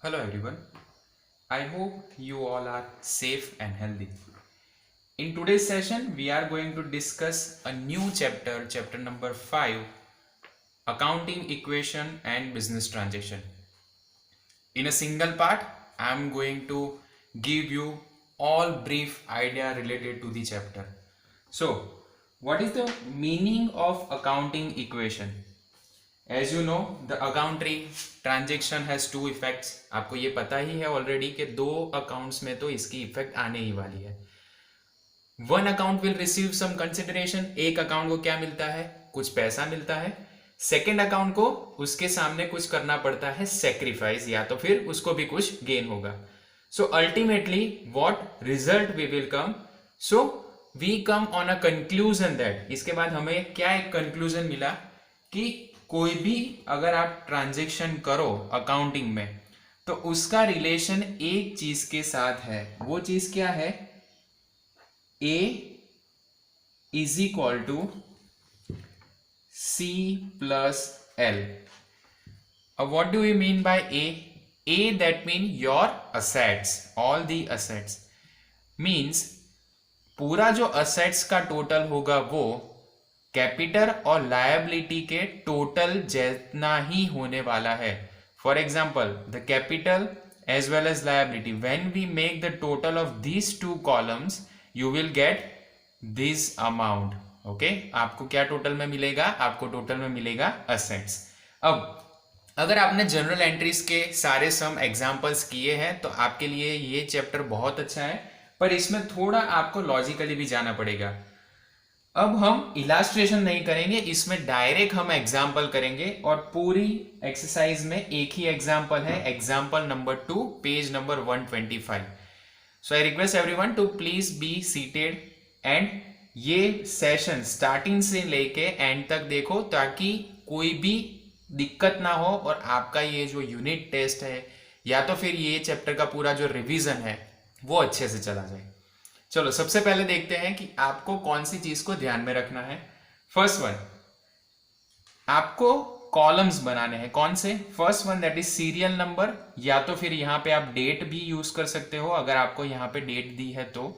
Hello everyone. I hope you all are safe and healthy. In today's session, we are going to discuss a new chapter, chapter number 5, Accounting Equation and Business Transaction. In a single part, I am going to give you all brief idea related to the chapter. So, what is the meaning of accounting equation? As you know the accounting transaction has two effects. आपको ये पता ही है already कि दो accounts में तो इसकी effect आने ही वाली है. One account will receive some consideration. एक अकाउंट को क्या मिलता है? कुछ पैसा मिलता है. सेकेंड अकाउंट को उसके सामने कुछ करना पड़ता है, सेक्रीफाइस, या तो फिर उसको भी कुछ गेन होगा. So ultimately what result we will come. So we come on a conclusion that, इसके बाद हमें क्या एक कंक्लूजन मिला कि कोई भी अगर आप ट्रांजेक्शन करो अकाउंटिंग में तो उसका रिलेशन एक चीज के साथ है. वो चीज क्या है? A is equal to C plus L. अब what do you mean by A? A that mean your assets, all the assets. Means पूरा जो असेट्स का टोटल होगा वो कैपिटल और लायबिलिटी के टोटल जितना ही होने वाला है. For example the capital as well as liability, when we make the total of these two columns you will get this amount. Okay, आपको क्या टोटल में मिलेगा? आपको टोटल में मिलेगा असेट्स. अब अगर आपने जनरल एंट्रीज के सारे सम एग्जाम्पल्स किए हैं तो आपके लिए ये चैप्टर बहुत अच्छा है, पर इसमें थोड़ा आपको लॉजिकली भी जाना पड़ेगा. अब हम इलास्ट्रेशन नहीं करेंगे, इसमें डायरेक्ट हम एग्जाम्पल करेंगे और पूरी एक्सरसाइज में एक ही एग्जाम्पल है, example number 2, page number 125. So I request everyone to please be seated and ये सेशन स्टार्टिंग से लेके एंड तक देखो ताकि कोई भी दिक्कत ना हो और आपका ये जो यूनिट टेस्ट है या तो फिर ये चैप्टर का पूरा जो रिवीजन है वो अच्छे से चला जाए. चलो सबसे पहले देखते हैं कि आपको कौन सी चीज को ध्यान में रखना है. फर्स्ट वन, आपको कॉलम्स बनाने हैं. कौन से? First one that is serial number, या तो फिर यहां पे आप डेट भी यूज कर सकते हो अगर आपको यहां पे डेट दी है तो.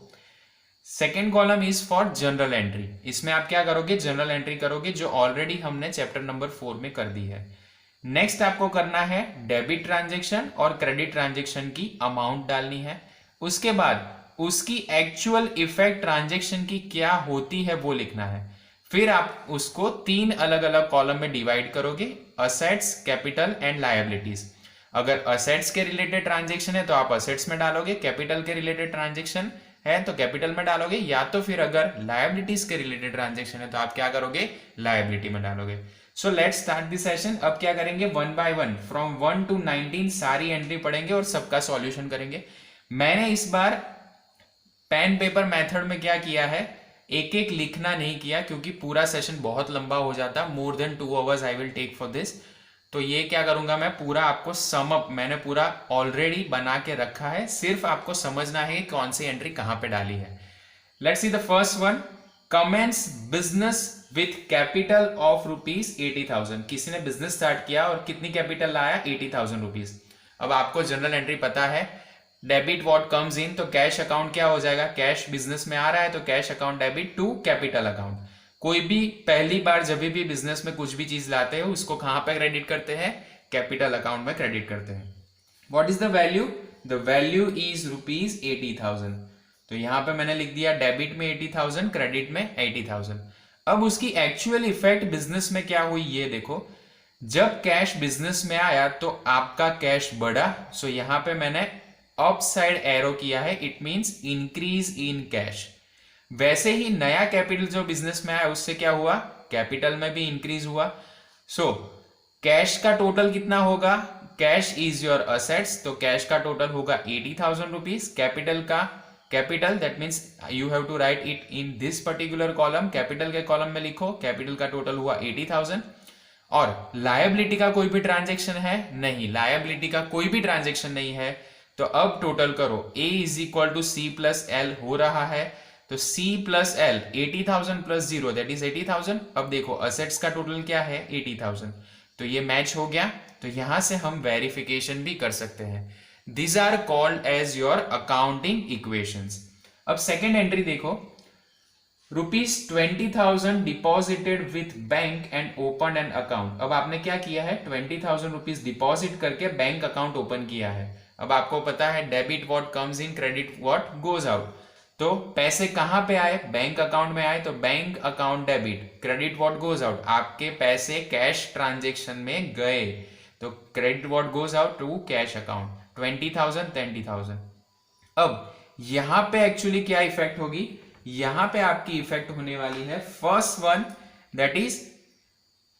Second column is for general entry. इसमें आप क्या करोगे? जनरल एंट्री करोगे जो ऑलरेडी हमने चैप्टर नंबर 4 में कर दी है. नेक्स्ट आपको करना है डेबिट ट्रांजेक्शन और क्रेडिट ट्रांजेक्शन की अमाउंट डालनी है. उसके बाद उसकी एक्चुअल इफेक्ट ट्रांजेक्शन की क्या होती है वो लिखना है. फिर आप उसको 3 अलग अलग कॉलम में डिवाइड करोगे, असेट्स, कैपिटल एंड लायबिलिटीज. अगर असेट्स के रिलेटेड ट्रांजेक्शन है तो आप असेट्स में डालोगे, कैपिटल के रिलेटेड ट्रांजेक्शन है तो कैपिटल में डालोगे, या तो फिर अगर लायबिलिटीज के रिलेटेड ट्रांजेक्शन है तो आप क्या करोगे? लायबिलिटी में डालोगे. So let's start this session. अब क्या करेंगे? 1 बाय 1 फ्रॉम 1 to 19 सारी एंट्री पढ़ेंगे और सबका सॉल्यूशन करेंगे. मैंने इस बार पेन पेपर मेथड में क्या किया है, एक एक लिखना नहीं किया क्योंकि पूरा सेशन बहुत लंबा हो जाता. More than 2 hours I will take for this. तो ये क्या करूंगा मैं, पूरा आपको सम अप मैंने पूरा ऑलरेडी बना के रखा है, सिर्फ आपको समझना है कौन सी एंट्री कहां पे डाली है. Let's see the first one. Commences business with capital of ₹80,000. किसी ने बिजनेस स्टार्ट किया और कितनी कैपिटल लाया? ₹80,000. अब आपको जनरल एंट्री पता है, डेबिट व्हाट कम्स इन, तो कैश अकाउंट क्या हो जाएगा? कैश बिजनेस में आ रहा है तो cash account debit to capital account. कोई भी पहली बार जब भी बिजनेस में कुछ भी चीज लाते हो उसको कहां पे क्रेडिट करते हैं? कैपिटल अकाउंट में क्रेडिट करते हैं. What is the value? The value is ₹80,000. तो यहां पे मैंने लिख दिया डेबिट में 80,000, क्रेडिट में 80,000. अब उसकी एक्चुअल इफेक्ट बिजनेस में क्या हुई ये देखो. जब कैश बिजनेस में आया तो आपका कैश बढ़ा, सो यहां पे मैंने अप साइड एरो किया है, it means increase in cash. वैसे ही नया कैपिटल जो बिजनेस में आया उससे क्या हुआ? कैपिटल में भी इंक्रीज हुआ. सो कैश का टोटल कितना होगा? कैश इज योर असेट्स, तो कैश का टोटल होगा ₹80,000. कैपिटल का capital that means you have to write it in this particular column. Capital के कॉलम में लिखो कैपिटल का टोटल हुआ 80,000. और लायबिलिटी का कोई भी ट्रांजेक्शन है? नहीं, लायबिलिटी का कोई भी ट्रांजेक्शन नहीं है. तो अब टोटल करो, A is equal to C plus L हो रहा है. तो C plus L 80,000 plus 0 that is 80,000. अब देखो असेट्स का टोटल क्या है? 80,000. तो ये मैच हो गया, तो यहां से हम वेरिफिकेशन भी कर सकते हैं। These are called as your accounting equations. अब सेकेंड एंट्री देखो, ₹20,000 deposited with bank and open an account. अब आपने क्या किया है, ₹20,000 डिपॉजिट करके बैंक अकाउंट ओपन किया है। अब आपको पता है debit what comes in, credit what goes out. तो पैसे कहां पे आए, बैंक अकाउंट में आए, तो bank account debit, credit what goes out, आपके पैसे कैश ट्रांजेक्शन में गए, तो credit what goes out to cash account, 20,000 20,000। अब यहां पे एक्चुअली क्या इफेक्ट होगी, यहां पे आपकी इफेक्ट होने वाली है फर्स्ट वन, दैट इज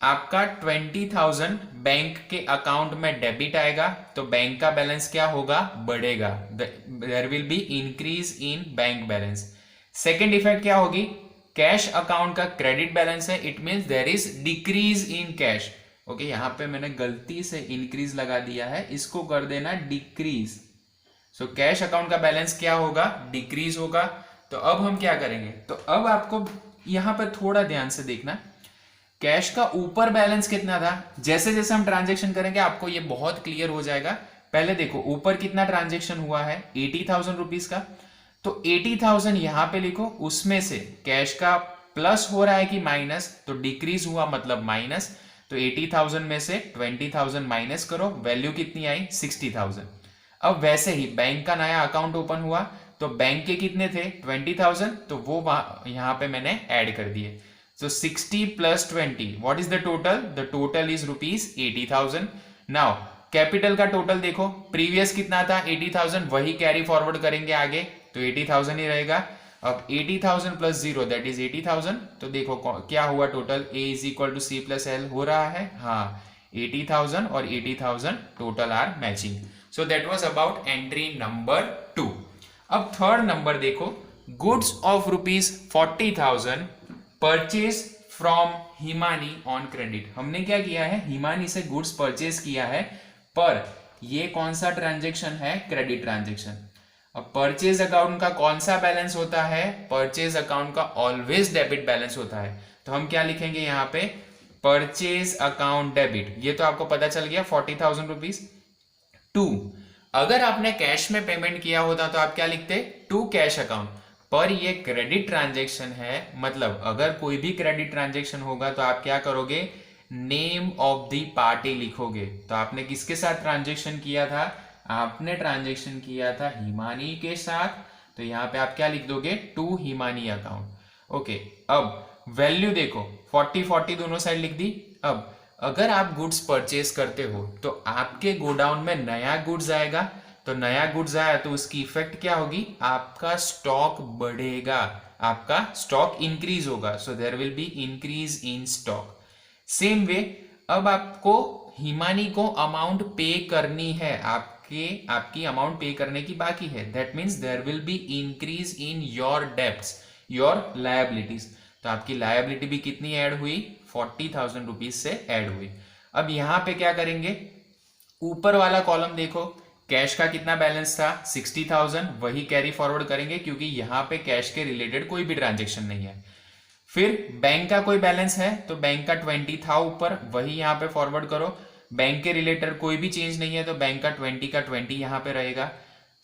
आपका 20,000 बैंक के अकाउंट में डेबिट आएगा, तो बैंक का बैलेंस क्या होगा, बढ़ेगा, there will be increase in bank balance. Second effect क्या होगी, कैश अकाउंट का क्रेडिट बैलेंस है, it means there is decrease in cash. Okay, यहां पे मैंने गलती से इंक्रीज लगा दिया है, इसको कर देना डिक्रीज। सो कैश अकाउंट का बैलेंस क्या होगा, डिक्रीज होगा। तो अब हम क्या करेंगे, तो अब आपको यहां पर थोड़ा ध्यान से देखना, कैश का ऊपर बैलेंस कितना था, जैसे जैसे हम ट्रांजेक्शन करेंगे आपको ये बहुत क्लियर हो जाएगा। पहले देखो ऊपर कितना ट्रांजेक्शन हुआ है, 80,000 रुपीज का, तो 80,000 यहां पे लिखो, उसमें से कैश का प्लस हो रहा है कि माइनस, तो डिक्रीज हुआ मतलब माइनस, तो 80,000 में से 20,000 माइनस करो, वैल्यू कितनी आई, 60,000। अब वैसे ही बैंक का नया अकाउंट ओपन हुआ, तो बैंक के कितने थे, 20,000, तो वो यहां पे मैंने ऐड कर दिए। So 60 plus 20, what is the total? The total is ₹80,000. Now capital का टोटल देखो, प्रीवियस कितना था 80,000, वही कैरी फॉरवर्ड करेंगे आगे, तो 80,000 ही रहेगा। अब 80,000 प्लस 0 दैट इज 80,000, तो देखो क्या हुआ total, A is equal to C plus L हो रहा है, हाँ 80,000 और 80,000 total are matching. So that was about entry number 2। अब थर्ड नंबर देखो, goods of ₹40,000 purchase from Himani on credit. हमने क्या किया है, हिमानी से गुड्स परचेज किया है, पर ये कौन सा ट्रांजेक्शन है, क्रेडिट ट्रांजेक्शन। अब परचेज अकाउंट का कौन सा बैलेंस होता है, परचेज अकाउंट का ऑलवेज डेबिट बैलेंस होता है, तो हम क्या लिखेंगे यहाँ पे, परचेज अकाउंट डेबिट, ये तो आपको पता चल गया 40,000 रुपीज। टू, अगर आपने कैश में पेमेंट किया होता तो आप क्या लिखते, टू कैश अकाउंट, पर ये क्रेडिट ट्रांजेक्शन है, मतलब अगर कोई भी क्रेडिट ट्रांजेक्शन होगा तो आप क्या करोगे, नेम ऑफ द पार्टी लिखोगे। तो आपने किसके साथ ट्रांजेक्शन किया था, आपने ट्रांजेक्शन किया था हिमानी के साथ, तो यहाँ पे आप क्या लिख दोगे, टू हिमानी अकाउंट। ओके, अब वैल्यू देखो 40 दोनों साइड लिख दी। अब अगर आप गुड्स परचेज करते हो तो आपके गोडाउन में नया गुड्स आएगा, तो नया गुड्स आया तो उसकी इफेक्ट क्या होगी, आपका स्टॉक बढ़ेगा, आपका स्टॉक इंक्रीज होगा, so there will be increase in stock. Same way, अब आपको हिमानी को अमाउंट पे करनी है, आपकी अमाउंट पे करने की बाकी है, that means there will be increase in your debts, your liabilities, तो आपकी लायबिलिटी भी कितनी ऐड हुई, 40,000 रुपीज से ऐड हुई। अब यहां पे क्या करेंगे, ऊपर वाला कॉलम देखो, कैश का कितना बैलेंस था 60,000, वही कैरी फॉरवर्ड करेंगे क्योंकि यहां पे कैश के रिलेटेड कोई भी ट्रांजेक्शन नहीं है। फिर बैंक का कोई बैलेंस है तो बैंक का 20 था ऊपर, वही यहां पे फॉरवर्ड करो। बैंक के रिलेटेड कोई भी चेंज नहीं है तो बैंक का 20 यहां पे रहेगा।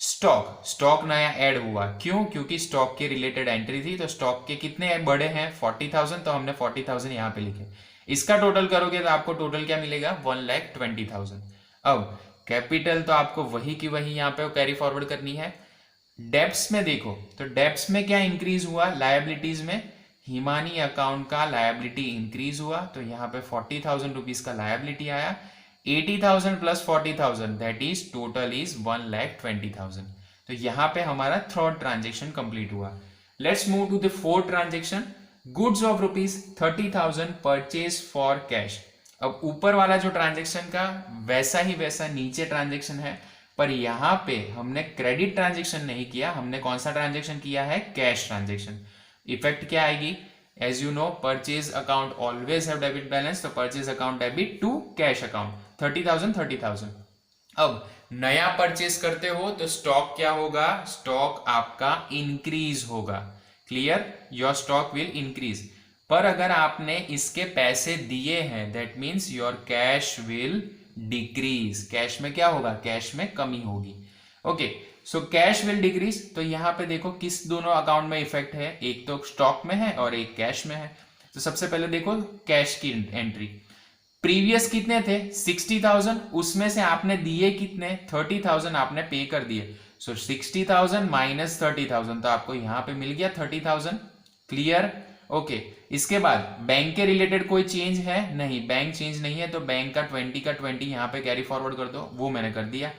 स्टॉक नया ऐड हुआ, क्यों, क्योंकि स्टॉक के रिलेटेड एंट्री थी, तो स्टॉक के कितने बड़े हैं 40,000, तो हमने 40,000 यहां पे लिखे। इसका टोटल करोगे तो आपको टोटल क्या मिलेगा, 1,20,000। अब कैपिटल तो आपको वही की वही यहाँ पे कैरी फॉरवर्ड करनी है। डेब्ट्स में देखो, तो डेब्ट्स में क्या इंक्रीज हुआ, लायबिलिटीज में हिमानी अकाउंट का लायबिलिटी इंक्रीज हुआ, तो यहाँ पे 40,000 रुपीज का लायबिलिटी आया, 80,000 plus 40,000 that is total is 1,20,000। तो यहाँ पे हमारा थर्ड ट्रांजेक्शन कंप्लीट हुआ। Let's move to the fourth transaction, goods of ₹30,000 purchase for cash. अब ऊपर वाला जो ट्रांजेक्शन का वैसा ही वैसा नीचे ट्रांजेक्शन है, पर यहां पे हमने क्रेडिट ट्रांजेक्शन नहीं किया, हमने कौन सा ट्रांजेक्शन किया है, कैश ट्रांजेक्शन। इफेक्ट क्या आएगी, as you know purchase account always have debit balance, तो purchase account debit to cash account, 30,000। अब नया परचेज करते हो तो स्टॉक क्या होगा, स्टॉक आपका इंक्रीज होगा, clear, your stock will increase. पर अगर आपने इसके पैसे दिए हैं that means your cash will decrease, cash में क्या होगा, कैश में कमी होगी। Okay, so cash will decrease, तो यहां पे देखो किस दोनों अकाउंट में इफेक्ट है, एक तो स्टॉक में है और एक कैश में है। तो सबसे पहले देखो कैश की एंट्री, प्रीवियस कितने थे 60,000, उसमें से आपने दिए कितने 30,000 आपने पे कर दिए, सो 60,000 माइनस 30,000, तो आपको यहां पे मिल गया 30,000। क्लियर? ओके, इसके बाद बैंक के रिलेटेड कोई चेंज है नहीं, बैंक चेंज नहीं है, तो बैंक का 20 का 20 यहां पे कैरी फॉरवर्ड कर दो, वो मैंने कर दिया।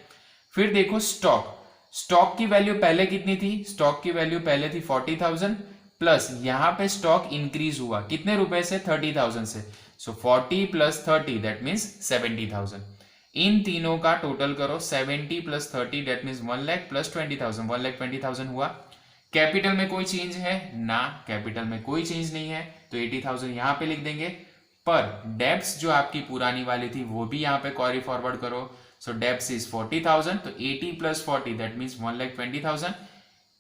फिर देखो स्टॉक, स्टॉक की वैल्यू पहले कितनी थी, स्टॉक की वैल्यू पहले थी 40,000 प्लस यहां पे स्टॉक इंक्रीज हुआ कितने रुपए से 30,000 से, सो 40 प्लस 30 दैट मीन्स 70,000। इन तीनों का टोटल करो 70 plus 30 that means 1 lakh plus 20,000, 1,20,000 हुआ। कैपिटल में कोई चेंज है ना, कैपिटल में कोई चेंज नहीं है, तो 80,000 यहां पे लिख देंगे। पर डेब्ट्स जो आपकी पुरानी वाली थी वो भी यहां पे क्वेरी फॉरवर्ड करो, सो डेब्ट्स इज 40,000, तो 80 प्लस 40 दैट मीन्स 1,20,000।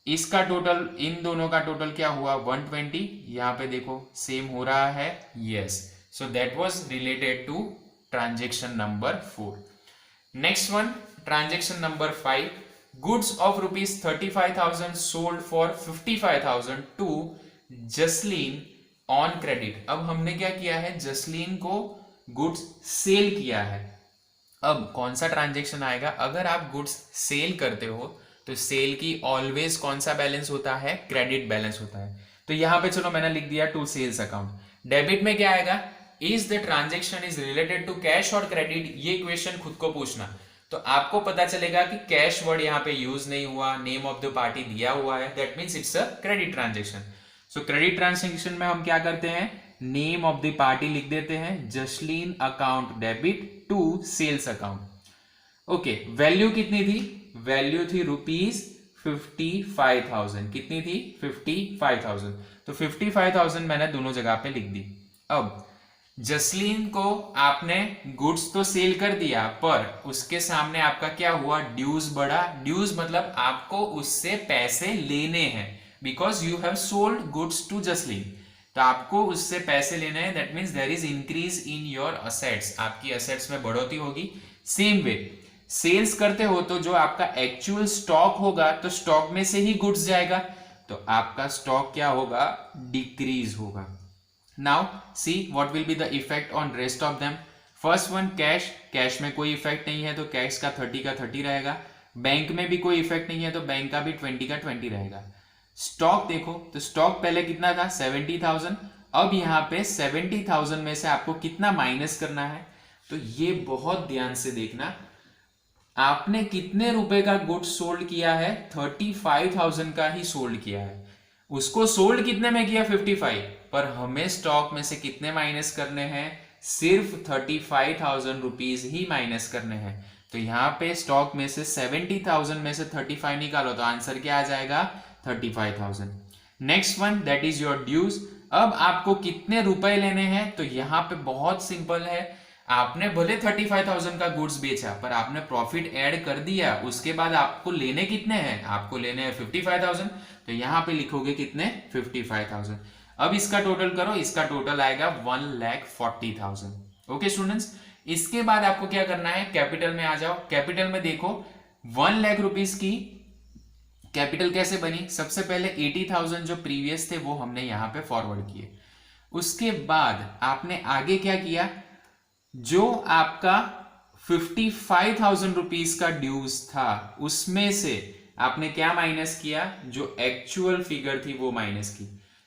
इसका टोटल, इन दोनों का टोटल क्या हुआ 120, यहां पे देखो सेम हो रहा है, yes, so that was related to transaction number 4। Next one, transaction number 5, goods of rupees 35,000 sold for 55,000 to Jasleen on credit. अब हमने क्या किया है, जसलीन को गुड्स सेल किया है। अब कौन सा ट्रांजेक्शन आएगा, अगर आप गुड्स सेल करते हो तो सेल की ऑलवेज कौन सा बैलेंस होता है, क्रेडिट बैलेंस होता है। तो यहां पे चलो मैंने लिख दिया टू सेल्स अकाउंट। डेबिट में क्या आएगा, is the transaction is related to cash और क्रेडिट, ये क्वेश्चन खुद को पूछना, तो आपको पता चलेगा कि कैश वर्ड यहां पे यूज नहीं हुआ, नेम ऑफ द पार्टी दिया हुआ है, that means it's a credit transaction. So credit transaction में हम क्या करते हैं, नेम ऑफ द पार्टी लिख देते हैं, Jasleen account debit to sales account. Okay, value कितनी थी, वैल्यू थी रुपीज 55,000, कितनी थी 55,000, तो 55,000 मैंने दोनों जगह पे लिख दी। अब जसलीन को आपने गुड्स तो सेल कर दिया, पर उसके सामने आपका क्या हुआ, ड्यूज बढ़ा। ड्यूज मतलब आपको उससे पैसे लेने हैं, because you have sold goods to Jasleen, तो आपको उससे पैसे लेने हैं, that means there is increase in your assets, आपकी असेट्स में बढ़ोतरी होगी। सेम वे सेल्स करते हो तो जो आपका एक्चुअल स्टॉक होगा, तो स्टॉक में से ही गुड्स जाएगा, तो आपका स्टॉक क्या होगा, डिक्रीज होगा। Now see what will be the effect on rest of them. First one cash, cash में कोई इफेक्ट नहीं है तो कैश का 30 का 30 रहेगा, बैंक में भी कोई इफेक्ट नहीं है तो बैंक का भी 20 का 20 रहेगा। स्टॉक देखो, तो स्टॉक पहले कितना था 70,000, अब यहाँ पे 70,000 में से आपको कितना माइनस करना है, तो ये बहुत ध्यान से देखना, आपने कितने रुपए का गुड्स सोल्ड किया है, 35,000 का ही सोल्ड किया है, उसको सोल्ड कितने में किया 55, पर हमें स्टॉक में से कितने माइनस करने हैं, सिर्फ 35,000 रुपीज ही माइनस करने हैं। तो यहां पे स्टॉक में से 70,000 में से 35 निकालो तो आंसर क्या आ जाएगा 35,000। Next one that is your dues. अब आपको कितने रुपए लेने हैं, तो यहां पे बहुत सिंपल है, आपने भले 35,000 का गुड्स बेचा पर आपने प्रॉफिट ऐड कर दिया, उसके बाद आपको लेने कितने हैं, आपको लेने हैं 55,000, तो यहां पे लिखोगे कितने 55,000। अब इसका टोटल करो, इसका टोटल आएगा 1,40,000। ओके स्टूडेंट्स, इसके बाद आपको क्या करना है, कैपिटल में आ जाओ। कैपिटल में देखो 1 लाख रुपीस की कैपिटल कैसे बनी, सबसे पहले 80,000 जो प्रीवियस थे वो हमने यहां पे फॉरवर्ड किए, उसके बाद आपने आगे क्या किया, जो आपका 55,000 रुपीस का ड्यूज था उसमें से आपने क्या माइनस किया, जो एक्चुअल फिगर थी वो माइनस की।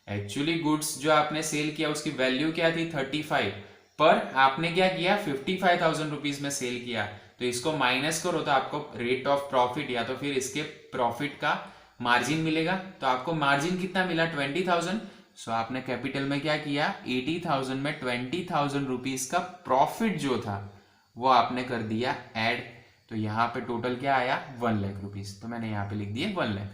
एक्चुअली गुड्स जो आपने सेल किया उसकी वैल्यू क्या थी 35, पर आपने क्या किया 55,000 रुपीज में सेल किया, तो इसको माइनस करो तो आपको रेट ऑफ प्रॉफिट या तो फिर इसके प्रॉफिट का मार्जिन मिलेगा, तो आपको मार्जिन कितना मिला 20,000। सो आपने कैपिटल में क्या किया, 80,000 में 20,000 रुपीज का प्रॉफिट जो था वो आपने कर दिया ऐड, तो यहाँ पे टोटल क्या आया 1 लाख रुपीज, तो मैंने यहाँ पे लिख दिए 1 लाख।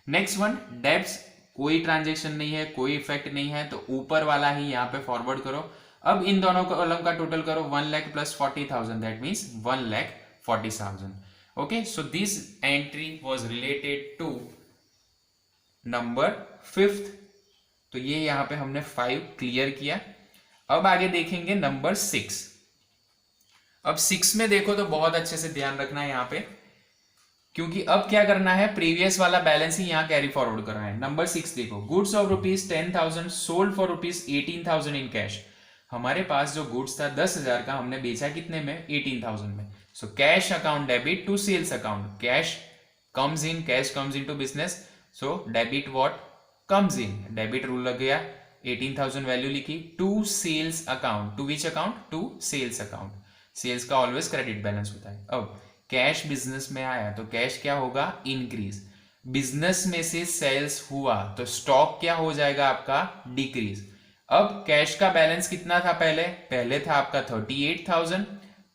नेक्स्ट वन डेब्ट्स, कोई ट्रांजेक्शन नहीं है, कोई इफेक्ट नहीं है, तो ऊपर वाला ही यहाँ पे फॉरवर्ड करो। अब इन दोनों कॉलम का टोटल करो 1 lakh plus 40,000 that means 1,40,000। Okay, so this entry was related to number 5th। तो ये यहाँ पे हमने 5 क्लियर किया। अब आगे देखेंगे नंबर 6। अब 6 में देखो तो बहुत अच्छे से ध्यान रखना है यहाँ पे, क्योंकि अब क्या करना है, प्रीवियस वाला बैलेंस ही यहाँ कैरी फॉरवर्ड करना है। नंबर 6 देखो, goods of ₹10,000 sold for ₹18,000 in cash. हमारे पास जो गुड्स था 10,000 का, हमने बेचा कितने में, 18,000 में। So cash account debit to sales account, cash comes in, cash comes in to business, so debit what comes in, debit rule लग गया, 18,000 वैल्यू लिखी, to sales account, to which account, to sales account. Sales का always credit balance होता है। अब cash business में आया तो कैश क्या होगा, इंक्रीज। बिजनेस में से सेल्स हुआ तो स्टॉक क्या हो जाएगा आपका, डिक्रीज। अब कैश का बैलेंस कितना था, पहले था आपका 38,000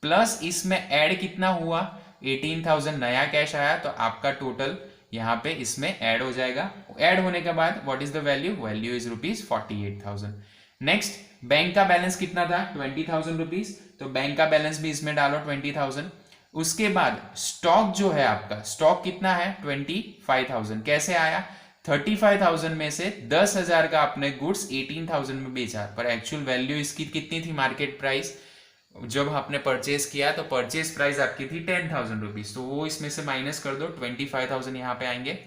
प्लस इसमें ऐड कितना हुआ, 18,000 नया कैश आया, तो आपका टोटल यहां पे इसमें ऐड हो जाएगा। ऐड होने के बाद what is the value, value is ₹48,000। Next bank का बैलेंस कितना था, 20,000 रुपीज, तो बैंक का बैलेंस भी इसमें डालो 20,000। उसके बाद स्टॉक जो है आपका, स्टॉक कितना है 25,000, कैसे आया, 35,000 में से 10,000 का आपने गुड्स 18,000 में बेचा, पर एक्चुअल वैल्यू इसकी कितनी थी, मार्केट प्राइस जब आपने परचेज किया तो परचेज प्राइस आपकी थी 10,000 रुपीज, तो वो इसमें से माइनस कर दो, 25,000 यहाँ पे आएंगे।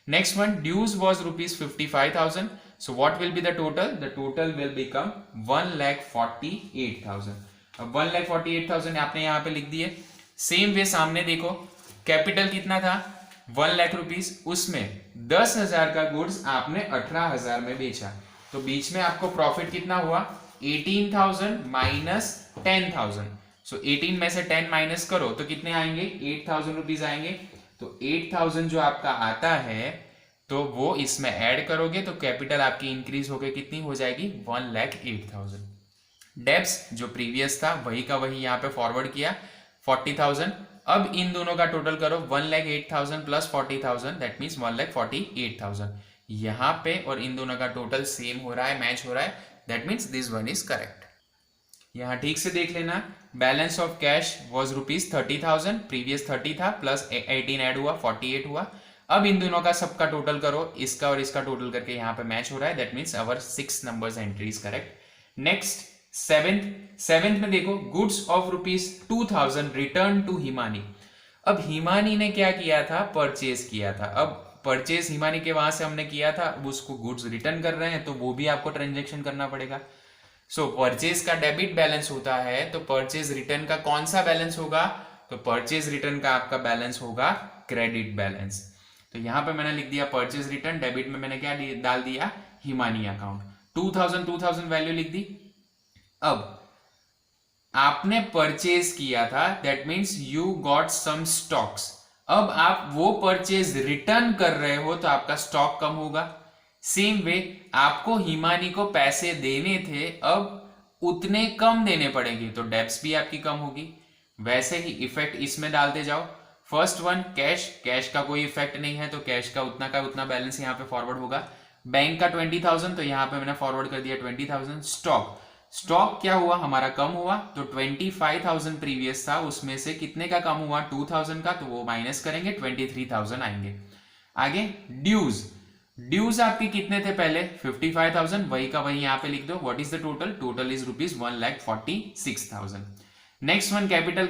Next one, dues was ₹55,000, so what will be the total, the total will become 1,48,000। अब 1,48,000 आपने यहाँ पे लिख दिए। सेम वे सामने देखो, कैपिटल कितना था, 1 लाख रुपीज, उसमें 10,000 का गुड्स आपने 18,000 में बेचा, तो बीच में आपको प्रॉफिट कितना हुआ, 18,000 माइनस 10,000। सो 18 में से 10 माइनस करो तो कितने आएंगे, 8,000 रुपीज आएंगे। तो 8,000 जो आपका आता है तो वो इसमें ऐड करोगे तो कैपिटल आपकी इंक्रीज होकर कितनी हो जाएगी, 1,08,000। डेब्स जो प्रीवियस था वही का वही यहाँ पे फॉरवर्ड किया, 40,000। अब इन दोनों का टोटल करो, 1,08,000 प्लस 40,000, दैट मीन्स 1,48,000। यहाँ पे और इन दोनों का टोटल सेम हो रहा है, मैच हो रहा है, that means this one is correct. यहाँ ठीक से देख लेना, balance of cash was ₹30,000, previous 30 था, प्लस 18 ऐड हुआ, 48 हुआ। अब इन दोनों का सबका टोटल करो, इसका और इसका टोटल करके यहाँ पे मैच हो रहा है, that means our 6 numbers entry is correct. Next seventh में देखो, goods of ₹2,000 return to Himani. अब हिमानी ने क्या किया था, परचेज किया था। अब परचेज हिमानी के वहां से हमने किया था, अब उसको गुड्स रिटर्न कर रहे हैं तो वो भी आपको ट्रांजेक्शन करना पड़ेगा। सो परचेज का डेबिट बैलेंस होता है, तो परचेज रिटर्न का कौन सा बैलेंस होगा, तो परचेज रिटर्न का आपका बैलेंस होगा क्रेडिट बैलेंस। तो यहां पे मैंने लिख दिया परचेज रिटर्न, डेबिट में मैंने क्या डाल दिया, हिमानी अकाउंट। 2,000 वैल्यू लिख दी। अब आपने परचेज किया था, that means you got some stocks. अब आप वो परचेज रिटर्न कर रहे हो तो आपका स्टॉक कम होगा। सेम वे आपको हिमानी को पैसे देने थे, अब उतने कम देने पड़ेंगे तो डेब्ट्स भी आपकी कम होगी। वैसे ही इफेक्ट इसमें डालते जाओ। फर्स्ट वन कैश का कोई इफेक्ट नहीं है, तो कैश का उतना बैलेंस यहाँ पे फॉरवर्ड होगा। बैंक का 20,000, तो यहाँ पे मैंने फॉरवर्ड कर दिया 20,000। स्टॉक क्या हुआ, हमारा कम हुआ, तो 25,000 प्रीवियस था, उसमें से कितने का कम हुआ, 2,000 का, तो वो माइनस करेंगे, 23,000 आएंगे। आगे ड्यूज आपके कितने थे पहले, 55,000, वही का वही यहाँ पे लिख दो। What is the total, total is ₹1,46,000। Next one capital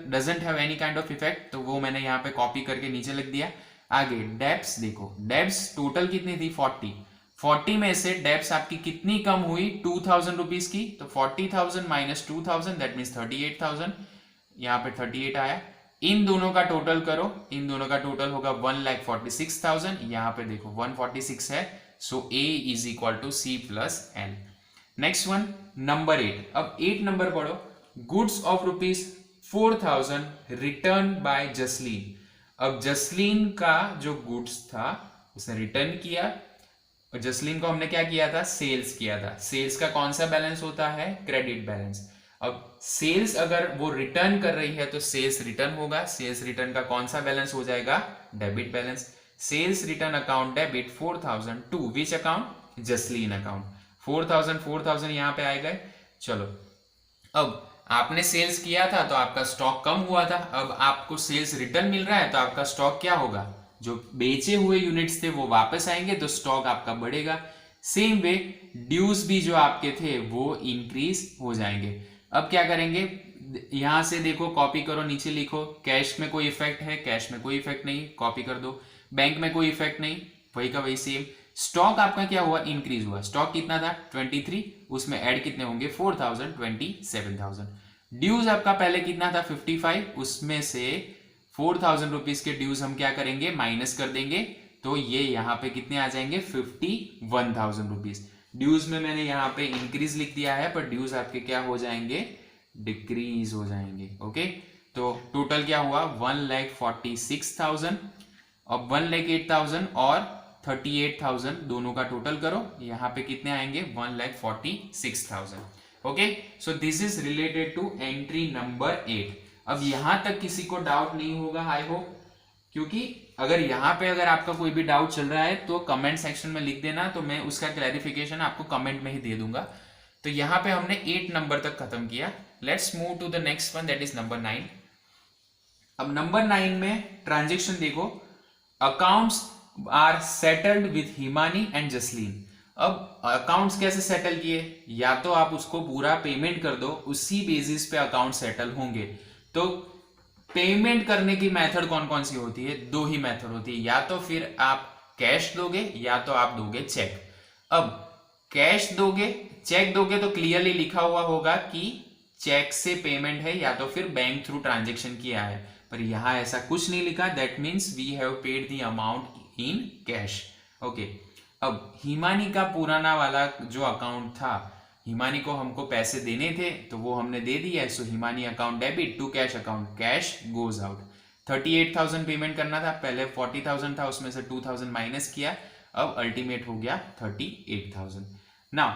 doesn't have any kind of effect, तो वो मैंने यहाँ पे कॉपी करके नीचे लिख दिया। आगे डेब्ट्स देखो, डेब्ट्स टोटल कितनी थी, 40 में से डेब्ट्स आपकी कितनी कम हुई, 2,000 रुपीज की, तो 40,000 माइनस 2,000 दैट मीन्स 38,000, यहाँ पे 38 आया। इन दोनों का टोटल करो, इन दोनों का टोटल होगा 1,46,000, यहाँ पे देखो 146 है, so A is equal to C plus L। Next one number 8। अब 8 नंबर पढ़ो, goods of ₹4,000 return by Jasleen. अब जसलीन का जो गुड्स था उसने रिटर्न किया, और जसलीन को हमने क्या किया था, सेल्स किया था। सेल्स का कौन सा बैलेंस होता है, क्रेडिट बैलेंस। अब सेल्स अगर वो रिटर्न कर रही है तो सेल्स रिटर्न होगा, सेल्स रिटर्न का कौन सा बैलेंस हो जाएगा, debit balance. Sales return account debit 4,000 to which account, Jasleen account. 4,000 यहाँ पे आए गए। चलो, अब आपने सेल्स किया था तो आपका स्टॉक कम हुआ था, अब आपको सेल्स रिटर्न मिल रहा है तो आपका स्टॉक क्या होगा, जो बेचे हुए यूनिट्स थे वो वापस आएंगे तो स्टॉक आपका बढ़ेगा। सेम वे ड्यूज भी जो आपके थे वो इंक्रीज हो जाएंगे। अब क्या करेंगे, यहां से देखो कॉपी करो, नीचे लिखो कैश में कोई इफेक्ट है, कैश में कोई इफेक्ट नहीं, कॉपी कर दो। बैंक में कोई इफेक्ट नहीं, वही का वही सेम। स्टॉक आपका क्या हुआ, इंक्रीज हुआ। स्टॉक कितना था 23, उसमें ऐड कितने होंगे 4000, 27,000। ड्यूज आपका पहले कितना था 55, उसमें से 4000 रुपीज के ड्यूज हम क्या करेंगे, माइनस कर देंगे, तो ये यहाँ पे कितने आ जाएंगे 51,000 रुपीज। ड्यूज में मैंने यहाँ पे इंक्रीज लिख दिया है, पर ड्यूज आपके क्या हो जाएंगे, डिक्रीज हो जाएंगे। ओके, तो टोटल क्या हुआ 1,46,000। अब 1,08,000 और 38,000 दोनों का टोटल करो, यहाँ पे कितने आएंगे 1,46,000। Okay, so this is related to entry number 8। अब यहां तक किसी को डाउट नहीं होगा आई होप, क्योंकि अगर यहाँ पे अगर आपका कोई भी डाउट चल रहा है तो कमेंट सेक्शन में लिख देना, तो मैं उसका क्लैरिफिकेशन आपको कमेंट में ही दे दूंगा। तो यहाँ पे हमने 8 नंबर तक खत्म किया। Let's move to the next one, that is number 9। अब नंबर 9 में ट्रांजेक्शन देखो, accounts are settled with Himani and Jasleen. अब अकाउंट्स कैसे सेटल किए, या तो आप उसको पूरा पेमेंट कर दो, उसी बेसिस पे अकाउंट सेटल होंगे। तो पेमेंट करने की मेथड कौन कौन सी होती है, दो ही मेथड होती है, या तो फिर आप कैश दोगे या तो आप दोगे चेक। अब कैश दोगे, चेक दोगे तो क्लियरली लिखा हुआ होगा कि चेक से पेमेंट है या तो फिर बैंक थ्रू ट्रांजेक्शन किया है, पर यहां ऐसा कुछ नहीं लिखा। That means we have paid the amount in cash. Okay, अब हिमानी का पुराना वाला जो अकाउंट था, हिमानी को हमको पैसे देने थे तो वो हमने दे दिया, so Himani account debit to cash account, cash goes out. 38,000 payment करना था, पहले 40,000 था, उसमें से 2,000 माइनस किया, अब अल्टीमेट हो गया 38,000। नाउ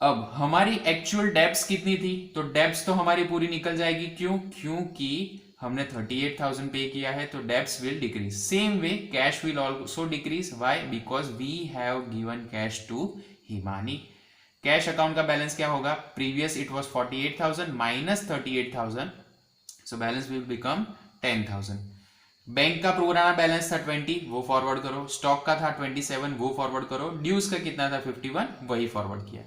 अब हमारी एक्चुअल डेब्ट्स कितनी थी, तो डेब्ट्स तो हमारी पूरी निकल जाएगी, क्यों, क्योंकि हमने 38,000 पे किया है, तो debts will decrease. Same way cash will also decrease, why, because we have given cash to Himani. Cash account का बैलेंस क्या होगा, previous it was 48,000 minus 38,000, so balance will become 10,000। Bank का पुराना बैलेंस था 20, वो फॉरवर्ड करो। स्टॉक का था 27, वो फॉरवर्ड करो। ड्यूज का कितना था 51, वही फॉरवर्ड किया।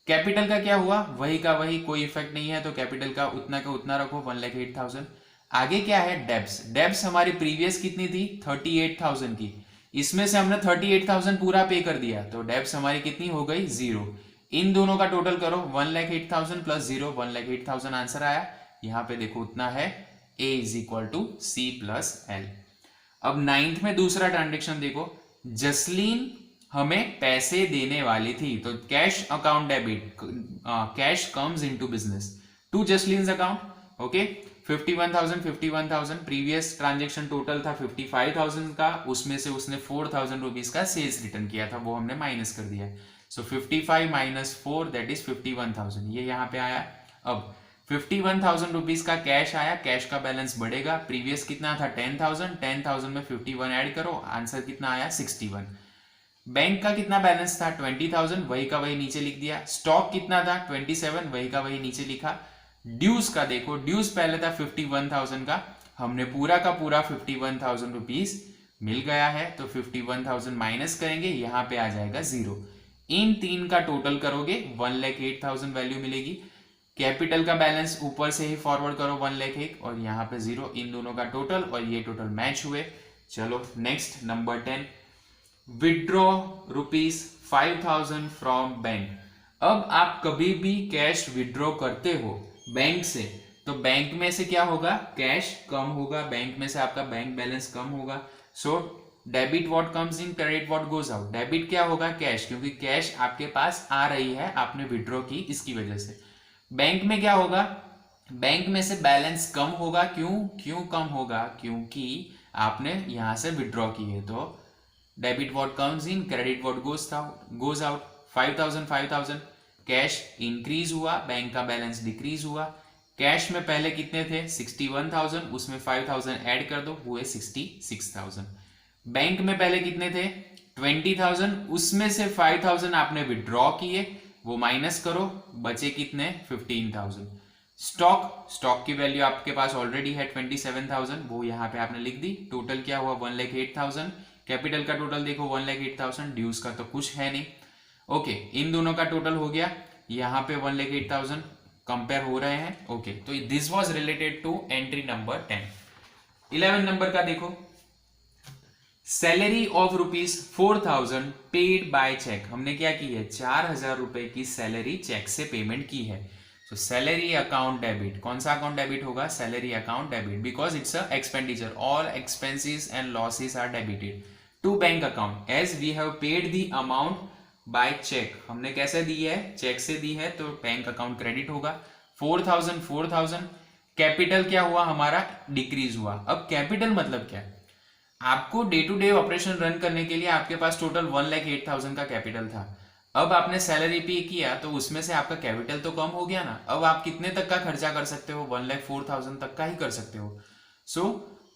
कैपिटल का क्या हुआ, वही का वही, कोई इफेक्ट नहीं है, तो कैपिटल का उतना रखो 1,08,000। आगे क्या है, डेब्स। डेब्स हमारी प्रीवियस कितनी थी 38,000 की, इसमें से हमने 38,000 पूरा पे कर दिया, तो डेब्स हमारी कितनी हो गई 0। इन दोनों का टोटल करो 1,08,000 प्लस 0, 1,08,000 आंसर आया। यहां पे देखो उतना है, A is equal to C plus L। अब 9th में दूसरा ट्रांजेक्शन देखो, जसलीन हमें पैसे देने वाली थी, तो cash account debit, cash comes into business to Jasleen's account. Okay, 51,000 previous transaction total था 55,000 का, उसमें से उसने 4,000 रुपीज का सेल्स रिटर्न किया था, वो हमने माइनस कर दिया। सो 55 माइनस 4 दैट इज 51,000, ये यहाँ पे आया। अब 51,000 रुपीज का कैश आया, कैश का बैलेंस बढ़ेगा। प्रीवियस कितना था 10,000, 10,000 में 51 ऐड करो, आंसर कितना आया 61। बैंक का कितना बैलेंस था 20,000, वही का वही नीचे लिख दिया। स्टॉक कितना था 27, वही का वही नीचे लिखा। ड्यूज का देखो, ड्यूज पहले था 51,000 का, हमने पूरा का पूरा 51,000 रुपीज मिल गया है, तो 51,000 माइनस करेंगे, यहाँ पे आ जाएगा 0। इन तीन का टोटल करोगे 1,08,000 वैल्यू मिलेगी। कैपिटल का बैलेंस ऊपर से ही फॉरवर्ड करो 1,01,000 और यहाँ पे 0, इन दोनों का टोटल, और ये टोटल मैच हुए। चलो next number 10, withdraw ₹5,000 from bank. अब आप कभी भी कैश विड्रॉ करते हो बैंक से, तो बैंक में से क्या होगा, कैश कम होगा, बैंक में से आपका बैंक बैलेंस कम होगा। सो debit what comes in, credit what goes out. Debit क्या होगा, कैश, क्योंकि कैश आपके पास आ रही है, आपने विड्रॉ की इसकी वजह से। बैंक में क्या होगा, बैंक में से बैलेंस कम होगा, क्यों कम होगा, क्योंकि आपने यहां से विड्रॉ की है। तो debit what comes in, credit what goes out. 5,000 cash increase हुआ, बैंक का बैलेंस डिक्रीज हुआ। कैश में पहले कितने थे 61,000, उसमें 5,000 ऐड कर दो, हुए 66,000। बैंक में पहले कितने थे 20,000, उसमें से 5,000 आपने विड्रॉ किए, वो माइनस करो, बचे कितने 15,000। स्टॉक की वैल्यू आपके पास ऑलरेडी है 27,000, वो यहाँ पे आपने लिख दी। टोटल क्या हुआ 1,08,000। कैपिटल का टोटल देखो 1,08,000, ड्यूज का तो कुछ है नहीं। ओके, इन दोनों का टोटल हो गया, यहाँ पे 1,08,000 कंपेयर हो रहे हैं। ओके, तो this was related to entry number 10। 11 number का देखो, salary of ₹4,000 paid by cheque. हमने क्या की है, 4,000 रुपए की सैलरी चेक से पेमेंट की है। तो सैलरी अकाउंट डेबिट, कौन सा अकाउंट डेबिट होगा, salary account debit, because it's a expenditure, all expenses and losses are debited to bank account as we have paid the amount by cheque. हमने कैसे दी है, चेक से दी है, तो बैंक अकाउंट क्रेडिट होगा। 4,000 कैपिटल क्या हुआ हमारा, डिक्रीज हुआ। अब कैपिटल मतलब क्या, आपको day to day operation run करने के लिए आपके पास टोटल 1,08,000 का कैपिटल था। अब आपने सैलरी पे किया तो उसमें से आपका कैपिटल तो कम हो गया ना। अब आप कितने तक का खर्चा कर सकते हो, 1,04,000 तक का ही कर सकते हो। सो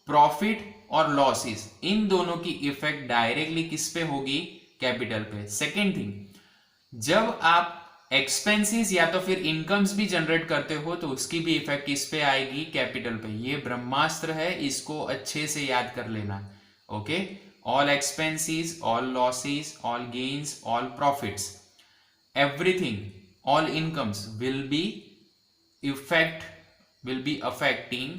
प्रॉफिट और लॉसेस, इन दोनों की इफेक्ट डायरेक्टली किस पे होगी, कैपिटल पे। सेकेंड थिंग, जब आप एक्सपेंसेस या तो फिर इनकम्स भी जनरेट करते हो तो उसकी भी इफेक्ट किस पे आएगी, कैपिटल पे। ये ब्रह्मास्त्र है, इसको अच्छे से याद कर लेना। Okay, all expenses, all losses, all gains, all profits, everything, all incomes will be affecting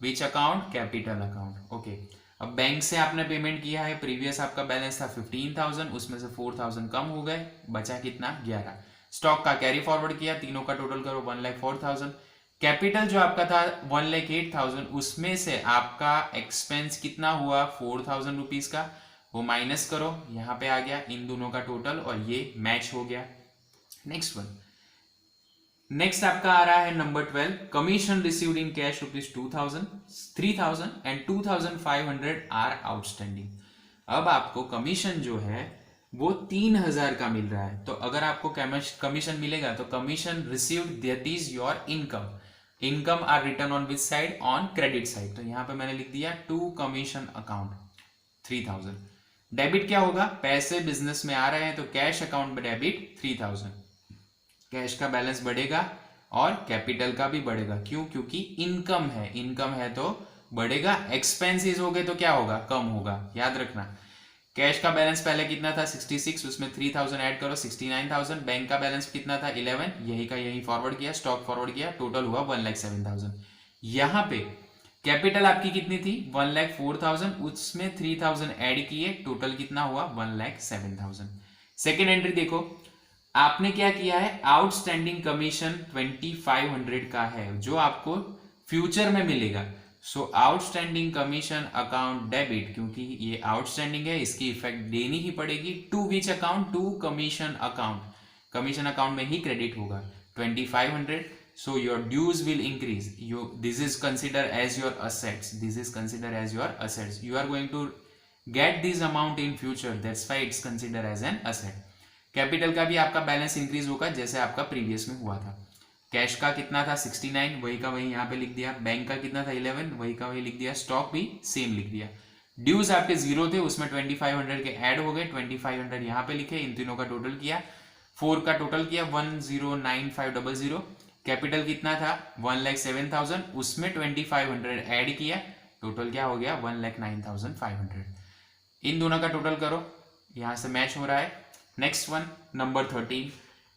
which account, capital account. Okay, अब बैंक से आपने पेमेंट किया है, प्रीवियस आपका बैलेंस था 15,000, उसमें से 4,000 कम हो गए, बचा कितना, 11। स्टॉक का कैरी फॉरवर्ड किया, तीनों का टोटल करो 1,04,000। कैपिटल जो आपका था 1,08,000, उसमें से आपका एक्सपेंस कितना हुआ, 4,000 रुपीज का, वो माइनस करो, यहाँ पे आ गया इन दोनों का टोटल और ये मैच हो गया। नेक्स्ट वन, नेक्स्ट आपका आ रहा है number 12, commission received in cash ₹2,000, 3,000 and 2,500 are outstanding. अब आपको कमीशन जो है वो 3,000 का मिल रहा है। तो अगर आपको कमीशन मिलेगा तो commission received that is your income. Income are return on which side, on credit side. तो यहां पे मैंने लिख दिया टू कमीशन अकाउंट 3,000। डेबिट क्या होगा, पैसे बिजनेस में आ रहे हैं तो कैश अकाउंट में डेबिट 3,000। कैश का बैलेंस बढ़ेगा और कैपिटल का भी बढ़ेगा। क्यों, क्योंकि इनकम है, इनकम है तो बढ़ेगा। एक्सपेंसेस हो गए तो क्या होगा, कम होगा, याद रखना। कैश का बैलेंस पहले कितना था 66, उसमें 3,000 ऐड करो 69,000। बैंक का बैलेंस कितना था 11, यही का यही फॉरवर्ड किया, स्टॉक फॉरवर्ड किया, टोटल हुआ 1,07,000। यहाँ पे कैपिटल आपकी कितनी थी 1,04,000, उसमें 3,000 ऐड किए, टोटल कितना हुआ 1,07,000। सेकेंड एंट्री देखो, आपने क्या किया है, आउटस्टैंडिंग कमीशन 2,500 का है जो आपको फ्यूचर में मिलेगा। So outstanding commission account debit, क्योंकि ये आउटस्टैंडिंग है इसकी इफेक्ट देनी ही पड़ेगी। To which account, to commission account, commission account में ही क्रेडिट होगा 2,500। So your dues will increase, this is consider as your assets, this is consider as your assets, you are going to get this amount in future, that's why it's consider as an asset. Capital का भी आपका balance increase होगा जैसे आपका previous में हुआ था। Cash का कितना था 69, वही का वही यहाँ पे लिख दिया। बैंक का कितना था 11, वही का वही लिख दिया। स्टॉक भी सेम लिख दिया। ड्यूज आपके 0 थे, उसमें 2,500 के ऐड हो गए, 2,500 यहाँ पे लिखे, इन तीनों का टोटल किया, 4 का टोटल किया 10,9500। कैपिटल कितना था 1,07,000, उसमें 2,500 ऐड किया, टोटल क्या हो गया 1,09,500। इन दोनों का टोटल करो, यहां से मैच हो रहा है। Next one number 13,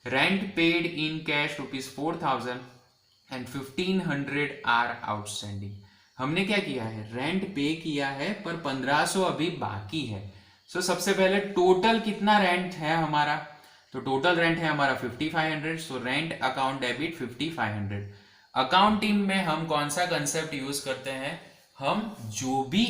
rent paid in cash ₹4,000 and 1,500 are outstanding. हमने क्या किया है, रेंट पे किया है पर 1,500 अभी बाकी है। सो सबसे पहले टोटल कितना रेंट है हमारा, तो टोटल रेंट है हमारा 5,500। So rent account debit 5,500। Accounting में हम कौन सा कंसेप्ट यूज करते हैं, हम जो भी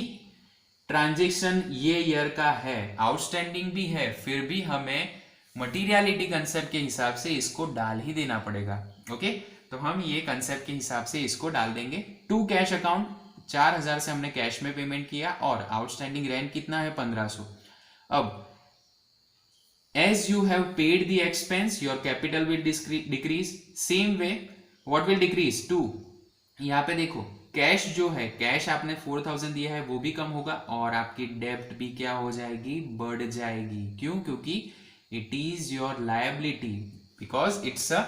ट्रांजेक्शन ये ईयर का है, आउटस्टैंडिंग भी है, फिर भी हमें मटीरियलिटी कंसेप्ट के हिसाब से इसको डाल ही देना पड़ेगा। ओके, तो हम ये कंसेप्ट के हिसाब से इसको डाल देंगे। टू कैश अकाउंट, 4,000 से हमने कैश में पेमेंट किया और आउटस्टैंडिंग रेंट कितना है 1,500। अब as you have paid the expense your capital will decrease, same way what will decrease, 2। यहाँ पे देखो कैश जो है, कैश आपने 4,000 दिया है वो भी कम होगा और आपकी डेब्ट भी क्या हो जाएगी, बढ़ जाएगी। क्यों, क्योंकि it is your liability, because it's a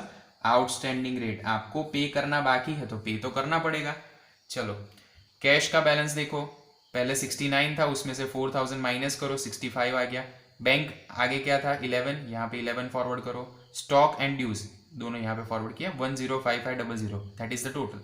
outstanding rate, आपको पे करना बाकी है तो पे तो करना पड़ेगा। चलो कैश का बैलेंस देखो, पहले 69 था, उसमें से 4000 माइनस करो, 65 आ गया। बैंक आगे क्या था 11, यहाँ पे 11 फॉरवर्ड करो। स्टॉक एंड ड्यूज दोनों यहाँ पे फॉरवर्ड किया, 105500, that is the total.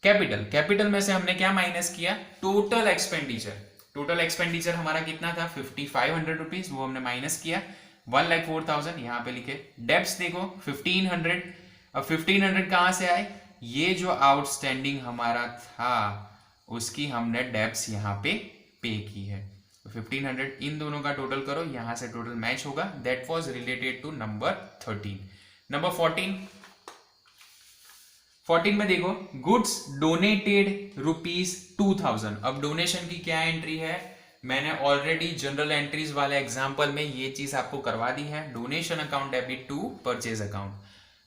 Capital, capital में से हमने क्या माइनस किया, टोटल एक्सपेंडिचर। टोटल एक्सपेंडिचर हमारा कितना था 5500 रुपीज, वो हमने माइनस किया, 1,04,000 यहाँ पे लिखे। डेब्ट्स देखो 1500, अब 1500 कहाँ से आए, ये जो आउटस्टैंडिंग हमारा था उसकी हमने डेब्ट्स यहाँ पे की है। 1500 इन दोनों का टोटल करो, यहां से टोटल मैच होगा, that was related to number 13। Number 14 में देखो, गुड्स डोनेटेड ₹2000। अब डोनेशन की क्या एंट्री है, मैंने ऑलरेडी जनरल एंट्रीज वाले एग्जांपल में ये चीज आपको करवा दी है। Donation account debit to purchase account.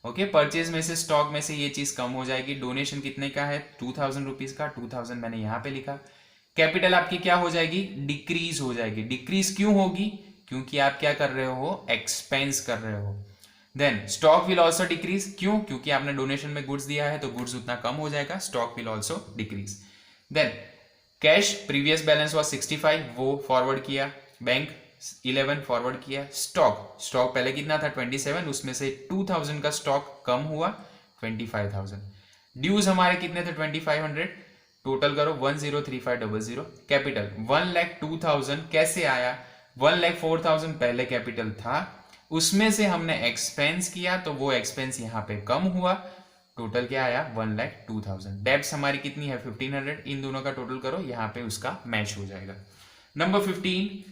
Okay, purchase में से स्टॉक में से ये चीज कम हो जाएगी। डोनेशन कितने का है 2000 रुपीज का, 2000 मैंने यहां पे लिखा। कैपिटल आपकी क्या हो जाएगी, डिक्रीज हो जाएगी। डिक्रीज क्यों होगी, क्योंकि आप क्या कर रहे हो, एक्सपेंस कर रहे हो। Then stock will also decrease, क्यों, क्योंकि आपने डोनेशन में गुड्स दिया है तो गुड्स उतना कम हो जाएगा, stock will also decrease. Then cash, previous balance was 65, वो फॉरवर्ड किया। बैंक 11 फॉरवर्ड किया। स्टॉक, स्टॉक पहले कितना था 27, उसमें से 2000 का स्टॉक कम हुआ 25,000। ड्यूज हमारे कितने थे 2500, टोटल करो 103500। कैपिटल 1,02,000 कैसे आया, 1,04,000 पहले कैपिटल था, उसमें से हमने एक्सपेंस किया तो वो एक्सपेंस यहां पे कम हुआ, टोटल क्या आया 1,02,000। डेब्ट्स हमारी कितनी है 1500, इन दोनों का टोटल करो, यहां पे उसका मैच हो जाएगा। Number 15,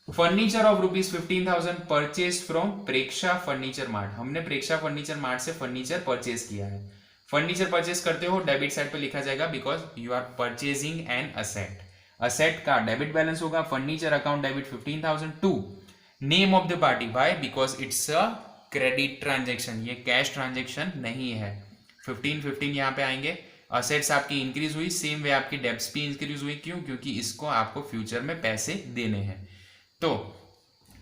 furniture of ₹15,000 purchase from Preksha furniture mart. हमने प्रेक्षा फर्नीचर मार्ट से फर्नीचर परचेज किया है। फर्नीचर परचेज करते हो डेबिट साइड पे लिखा जाएगा, because you are purchasing an asset. Asset का डेबिट बैलेंस होगा, furniture account debit 15,000 to name of the party, by because it's a credit transaction, ये कैश ट्रांजेक्शन नहीं है। 15 यहाँ पे आएंगे। असेट्स आपकी इंक्रीज हुई, सेम वे आपकी डेब्ट्स भी इंक्रीज हुई, क्यों, क्योंकि इसको आपको फ्यूचर में पैसे देने हैं। तो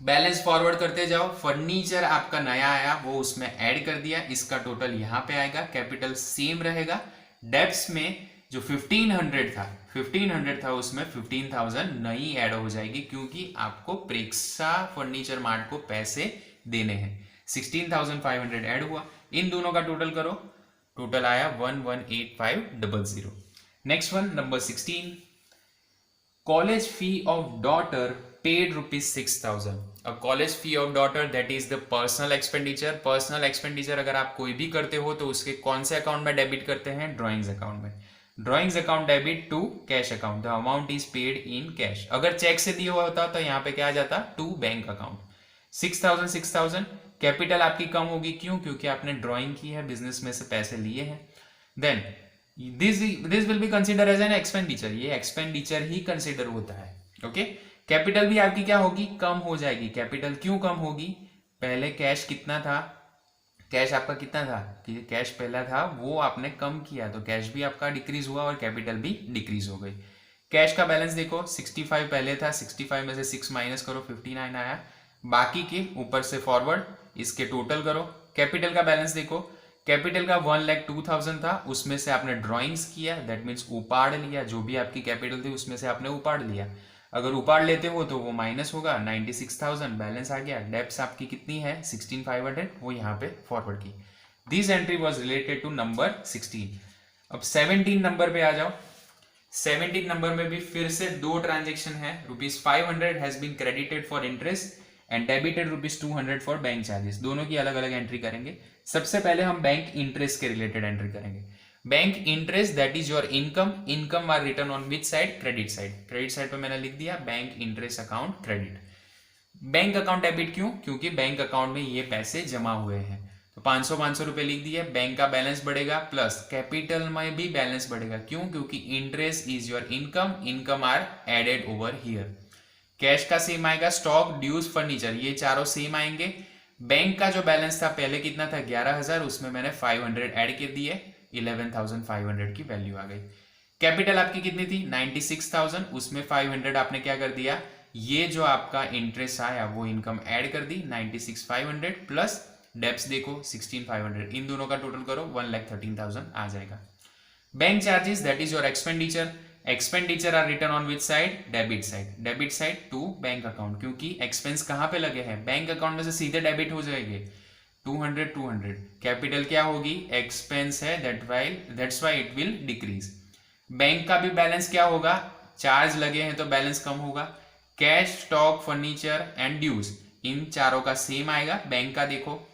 बैलेंस फॉरवर्ड करते जाओ, फर्नीचर आपका नया आया वो उसमें ऐड कर दिया, इसका टोटल यहां पे आएगा, कैपिटल सेम रहेगा। डेब्ट्स में जो 1500 था उसमें 15,000 नई ऐड हो जाएगी, क्योंकि आपको प्रेक्षा फर्नीचर मार्ट को पैसे देने हैं। 16,500 ऐड हुआ, इन दोनों का टोटल करो, टोटल आया 118500। Next one number 16, college fee of daughter paid ₹6,000। अब college fee of daughter that is the personal expenditure. Personal expenditure अगर आप कोई भी करते हो तो उसके कौन से अकाउंट में डेबिट करते हैं, ड्रॉइंग्स अकाउंट में। Drawings account debit to cash account, the amount is paid in cash. अगर चेक से दिया हुआ होता तो यहाँ पे क्या आ जाता, टू बैंक अकाउंट। 6,000 कैपिटल आपकी कम होगी, क्यों, क्योंकि आपने ड्रॉइंग की है, बिजनेस में से पैसे लिए हैं। Then this will be consider as an expenditure, ये एक्सपेंडिचर ही कंसिडर होता है। ओके, कैपिटल भी आपकी क्या होगी, कम हो जाएगी। कैपिटल क्यों कम होगी, पहले कैश कितना था, कैश आपका कितना था, कैश पहला था वो आपने कम किया तो कैश भी आपका डिक्रीज हुआ और कैपिटल भी डिक्रीज हो गई। कैश का बैलेंस देखो 65 पहले था, 65 में से 6 माइनस करो 59 आया, बाकी के ऊपर से फॉरवर्ड इसके टोटल करो। कैपिटल का बैलेंस देखो, कैपिटल का 1,02,000 था, उसमें से आपने ड्रॉइंग्स किया, दैट मीन्स उपाड़ लिया, जो भी आपकी कैपिटल थी उसमें से आपने उपाड़ लिया। अगर उपाड़ लेते हो तो वो माइनस होगा, 96,000 बैलेंस आ गया। डेब्ट्स आपकी कितनी है 16,500, वो यहाँ पे फॉरवर्ड की। This entry was related to number 16। अब 17 नंबर पे आ जाओ। 17 नंबर में भी फिर से दो ट्रांजेक्शन है। ₹500 has been credited for interest and debited ₹200 for bank charges. दोनों की अलग अलग एंट्री करेंगे। सबसे पहले हम बैंक इंटरेस्ट के रिलेटेड एंट्री करेंगे। Bank interest that is your income, income are return on which side, credit side. Credit side पे मैंने लिख दिया bank interest account credit. Bank account debit क्यों, क्योंकि बैंक अकाउंट में ये पैसे जमा हुए हैं, तो 500 रुपए लिख दिए। बैंक का बैलेंस बढ़ेगा प्लस कैपिटल में भी बैलेंस बढ़ेगा, क्यों, क्योंकि interest is your income, income are added over here. Cash का सेम आएगा, स्टॉक ड्यूज फर्नीचर ये चारों सेम आएंगे। बैंक का जो बैलेंस था पहले कितना था 11,000, उसमें मैंने 500 ऐड कर दिए, 11,500 की वैल्यू आ गई। कैपिटल आपकी कितनी थी 96,000, उसमें 500 आपने क्या कर दिया, ये जो आपका इंटरेस्ट आया वो इनकम ऐड कर दी 96,500 प्लस डेब्ट्स देखो 16,500, इन दोनों का टोटल करो 1,13,000 आ जाएगा। Bank charges that is your expenditure expenditure are return on which side, debit side, debit side to bank account, क्योंकि एक्सपेंस कहाँ पे लगे हैं, बैंक अकाउंट में से सीधे डेबिट हो जाएंगे। 200 कैपिटल क्या होगी, एक्सपेंस है, that's why it will decrease. Bank का भी बैलेंस क्या होगा, चार्ज लगे हैं तो बैलेंस कम होगा। Cash, stock, furniture and dues, इन चारों का सेम आएगा। बैंक का देखो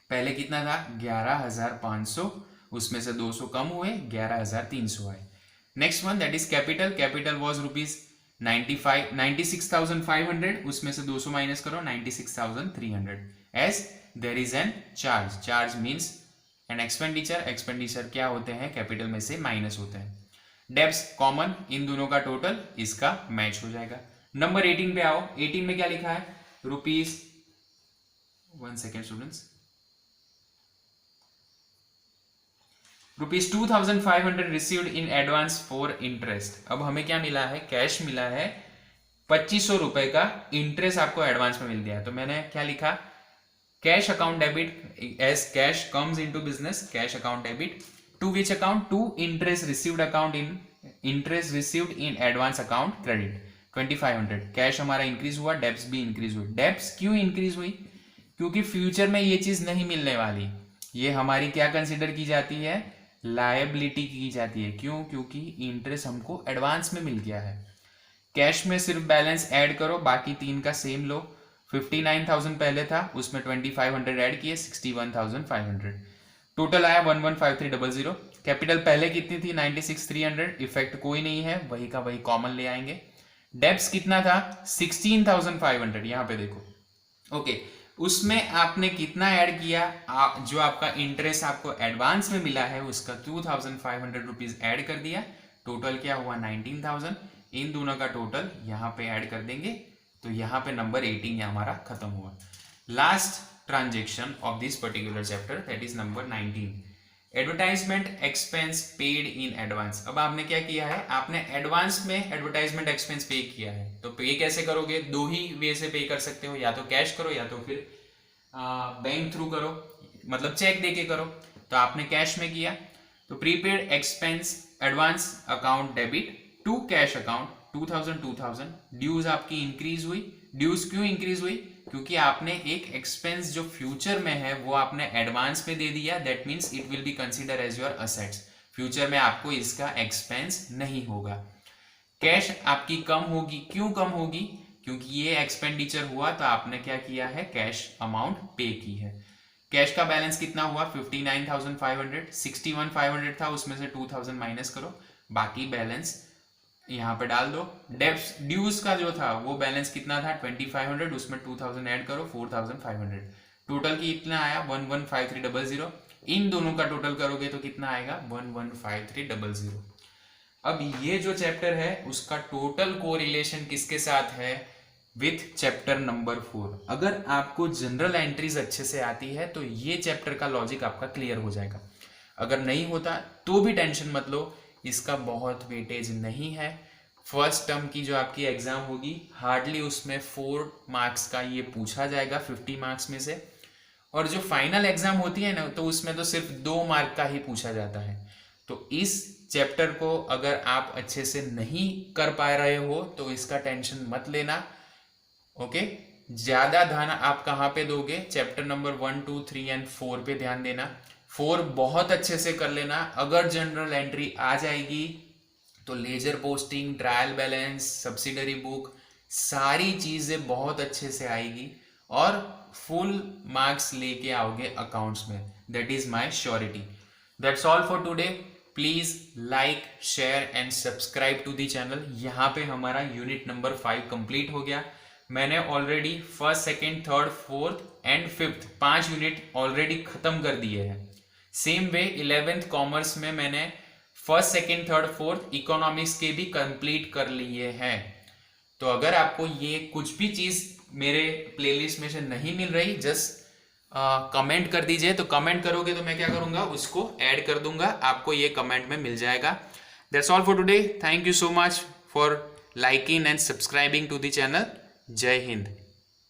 पहले कितना था 11,500, उसमें से 200 कम हुए 11,300 आए। Next one that is capital, capital was rupees 96,500, उसमें से 200 माइनस करो 96,300। As there is an charge, charge means an expenditure, expenditure क्या होते हैं, कैपिटल में से माइनस होते हैं। डेब्ट्स कॉमन, इन दोनों का टोटल इसका मैच हो जाएगा। नंबर 18 पे आओ। 18 में क्या लिखा है, rupees 1 second students, rupees 2,500 received in advance for interest. अब हमें क्या मिला है, कैश मिला है 2500 रुपए का, इंटरेस्ट आपको एडवांस में मिल गया है। तो मैंने क्या लिखा, cash account debit, as cash comes into business, cash account debit to which account, to interest received account, in interest received in advance account credit 2500। Cash हमारा इंक्रीज हुआ, डेब्ट्स भी इंक्रीज हुई। डेब्ट्स क्यों इंक्रीज हुई, क्योंकि future में ये चीज नहीं मिलने वाली, ये हमारी क्या कंसिडर की जाती है, लायबिलिटी की जाती है। क्यों, क्योंकि इंटरेस्ट हमको एडवांस में मिल गया है। कैश में सिर्फ बैलेंस ऐड करो, बाकी तीन का सेम लो। 59,000 पहले था, उसमें 2500 ऐड किए, 61,500, टोटल आया 115300। कैपिटल पहले कितनी थी 96,300, इफेक्ट कोई नहीं है, वही का वही कॉमन ले आएंगे। डेब्ट्स कितना था 16,500, यहां पे देखो ओके। उसमें आपने कितना ऐड किया, जो आपका इंटरेस्ट आपको एडवांस में मिला है उसका 2,500 रुपीज ऐड कर दिया, टोटल क्या हुआ 19,000। इन दोनों का टोटल यहाँ पे ऐड कर देंगे, तो यहाँ पे नंबर 18 हमारा खत्म हुआ। Last transaction of this particular chapter that is number 19, advertisement expense paid in advance. अब आपने क्या किया है, आपने एडवांस में एडवर्टाइजमेंट एक्सपेंस पे किया है। तो पे कैसे करोगे, दो ही वे से पे कर सकते हो, या तो कैश करो या तो फिर बैंक थ्रू करो, मतलब चेक देके करो। तो आपने कैश में किया, तो prepaid expense advance account debit to cash account 2,000। Dues आपकी इंक्रीज हुई। ड्यूज क्यों इंक्रीज हुई, क्योंकि आपने एक एक्सपेंस जो फ्यूचर में है वो आपने एडवांस में दे दिया, that means it will be consider as your assets. Future में आपको इसका एक्सपेंस नहीं होगा। कैश आपकी कम होगी, क्यों कम होगी, क्योंकि ये एक्सपेंडिचर हुआ तो आपने क्या किया है, कैश अमाउंट पे की है। कैश का बैलेंस कितना हुआ 59,500, 61,500 था, उसमें से 2,000 माइनस करो, बाकी बैलेंस यहाँ पे डाल दो। डेब्ट्स ड्यूज का जो था वो बैलेंस कितना था 2500, उसमें 2000 ऐड करो 4500, टोटल की इतना आया 115300। इन दोनों का टोटल करोगे तो कितना आएगा 115300। अब ये जो चैप्टर है उसका टोटल कोरिलेशन किसके साथ है, विथ चैप्टर नंबर 4। अगर आपको जनरल एंट्रीज अच्छे से आती है तो ये चैप्टर का लॉजिक आपका क्लियर हो जाएगा। अगर नहीं होता तो भी टेंशन मत लो, इसका बहुत वेटेज नहीं है। फर्स्ट टर्म की जो आपकी एग्जाम होगी हार्डली उसमें 4 मार्क्स का ये पूछा जाएगा 50 मार्क्स में से, और जो फाइनल एग्जाम होती है ना तो उसमें तो सिर्फ 2 मार्क का ही पूछा जाता है। तो इस चैप्टर को अगर आप अच्छे से नहीं कर पा रहे हो तो इसका टेंशन मत लेना, ओके। ज्यादा ध्यान आप कहाँ पे दोगे, चैप्टर नंबर 1, 2, 3 एंड 4 पे ध्यान देना। 4 बहुत अच्छे से कर लेना। अगर जनरल एंट्री आ जाएगी तो ledger posting, trial balance, subsidiary book, सारी चीजें बहुत अच्छे से आएगी और फुल मार्क्स लेके आओगे अकाउंट्स में, that is my surety. That's all for today. Please like, share and subscribe to the channel. यहाँ पे हमारा यूनिट नंबर 5 कंप्लीट हो गया। मैंने already first, second, third, fourth and fifth 5 unit already खत्म कर दिए हैं। सेम वे 11th कॉमर्स में मैंने first, second, third, fourth economics के भी कंप्लीट कर लिए हैं। तो अगर आपको ये कुछ भी चीज मेरे प्लेलिस्ट में से नहीं मिल रही, जस्ट कमेंट कर दीजिए। तो कमेंट करोगे तो मैं क्या करूंगा, उसको ऐड कर दूंगा, आपको ये कमेंट में मिल जाएगा। That's all for today. Thank you so much for liking and subscribing to the channel. जय हिंद।